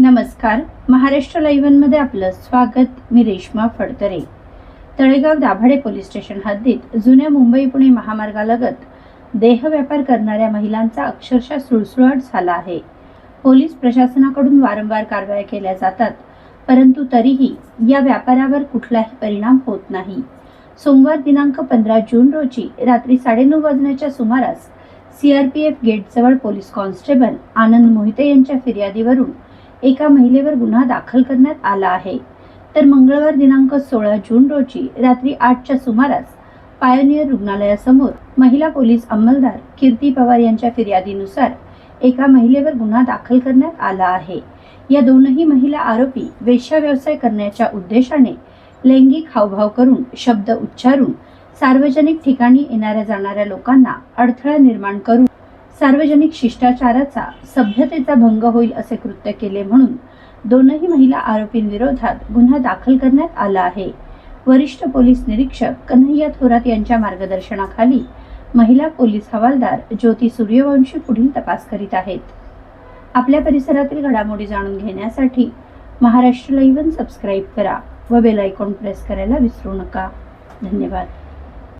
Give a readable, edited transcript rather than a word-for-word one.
नमस्कार, महाराष्ट्र लाईव्ह मध्ये आपलं स्वागत। मी रेश्मा फडतरे। तळेगाव दाभाडे पोलीस स्टेशन हद्दीत जुन्या मुंबई पुणे महामार्गालगत देह व्यापार करणाऱ्या महिलांचा अक्षरशः सुळसुळाट झाला आहे। पोलीस प्रशासनाकडून वारंवार कारवाया केल्या जातात, परंतु तरीही या व्यापारावर कुठलाही परिणाम होत नाही। सोमवार दिनांक 15 जून रोजी रात्री 9:30 वाजण्याच्या सुमारास सीआरपीएफ गेटजवळ पोलीस कॉन्स्टेबल आनंद मोहिते यांच्या फिर्यादीवरून एका महिलेवर गुन्हा दाखल करण्यात आला आहे। तर मंगळवार दिनांक 16 जून रोजी रात्री 8च्या सुमारास पायोनियर रुग्णालयासमोर महिला पोलीस अंमलदार कीर्ती पवार यांच्या फिर्यादीनुसार एका महिलेवर गुन्हा दाखल करण्यात आला आहे। या दोनही महिला आरोपी वेश्या व्यवसाय करण्याच्या उद्देशाने लैंगिक हावभाव करून, शब्द उच्चारून सार्वजनिक ठिकाणी येणाऱ्या जाणाऱ्या लोकांना अडथळा निर्माण करून सार्वजनिक शिष्टाचाराचा, सभ्यतेचा भंग होईल असे कृत्य केले म्हणून दोनही महिला आरोपींविरोधात गुन्हा दाखल करण्यात आला आहे। वरिष्ठ पोलीस निरीक्षक कन्हैया थोरात यांच्या मार्गदर्शनाखाली महिला पोलीस हवालदार ज्योती सूर्यवंशी पुढील तपास करीत आहेत। आपल्या परिसरातील घडामोडी जाणून घेण्यासाठी महाराष्ट्र लाईव्ह सबस्क्राईब करा व बेल आयकॉन प्रेस करायला विसरू नका। धन्यवाद।